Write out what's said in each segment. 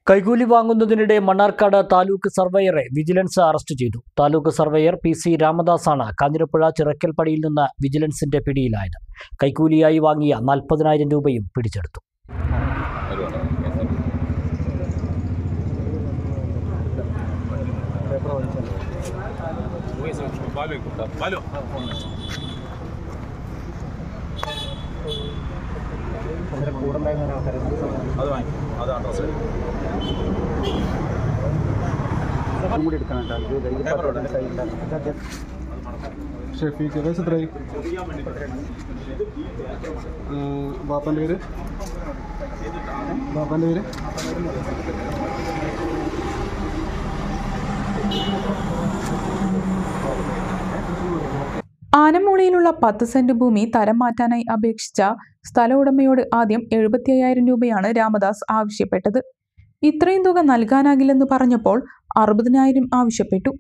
കൈക്കൂലി വാങ്ങുന്നതിനിടെ Mannarkkad taluk സർവേയറെ vigilance arrest ചെയ്തു. Taluk surveyor PC രാമദാസാണ് Kanjirappuzha ചിറക്കൽപ്പടിയിൽ നിന്ന് വിജിലൻസിന്റെ പിടിയിലായത്. കൈക്കൂലിയായി വാങ്ങിയ 40,000 രൂപയും പിടിച്ചെടുത്തു. ഷെഫീഖ് വയസ്സെത്രയായി? ബാപ്പൻ്റെ പേര്? ആനമൂളിയിലുള്ള 10 സെന്റ് ഭൂമി തരം മാറ്റാനായി അപേക്ഷിച്ച സ്ഥല ഉടമയോട് ആദ്യം 75,000 രൂപയാണ് രാമദാസ് ആവശ്യപ്പെട്ടത്. ഇത്രയും തുക നൽകാനാകില്ലെന്ന് പറഞ്ഞപ്പോൾ 60,000 ആവശ്യപ്പെട്ടു.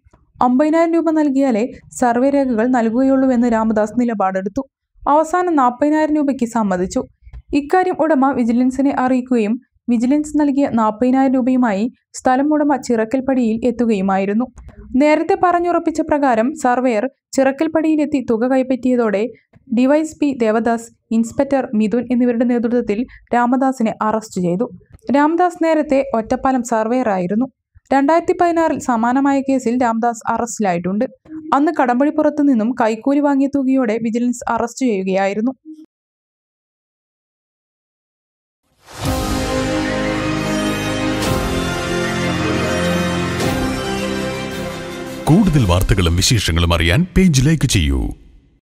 50,000 രൂപ നൽകിയാലേ സർവേ രേഖകൾ നൽകുകയുള്ളൂവെന്ന് രാമദാസ് നിലപാടെടുത്തു. അവസാനം 40,000 രൂപയ്ക്ക് സമ്മതിച്ചു. ഇക്കാര്യം ഉടമ വിജിലൻസിനെ അറിയിക്കുകയും വിജിലൻസ് നൽകിയ 40,000 രൂപയുമായി സ്ഥലം ഉടമ ചിറക്കൽപ്പടിയിൽ എത്തുകയുമായിരുന്നു. നേരത്തെ പറഞ്ഞുറപ്പിച്ച പ്രകാരം സർവേയർ ചിറക്കൽപ്പടിയിലെത്തി തുക കൈപ്പറ്റിയതോടെ DYSP ദേവദാസ്, ഇൻസ്പെക്ടർ മിഥുൻ എന്നിവരുടെ നേതൃത്വത്തിൽ രാമദാസിനെ അറസ്റ്റ് ചെയ്തു. രാമദാസ് നേരത്തെ ഒറ്റപ്പാലം സർവേയറായിരുന്നു. 2016 സമാനമായ കേസിൽ രാമദാസ് അറസ്റ്റിലായിട്ടുണ്ട്. അന്ന് കടമ്പഴിപ്പുറത്തു നിന്നും കൈക്കൂലി വാങ്ങിയ തുകയോടെ വിജിലൻസ് അറസ്റ്റ് ചെയ്യുകയായിരുന്നു. കൂടുതൽ വാർത്തകളും വിശേഷങ്ങളും അറിയാൻ പേജ് ലൈക്ക് ചെയ്യൂ.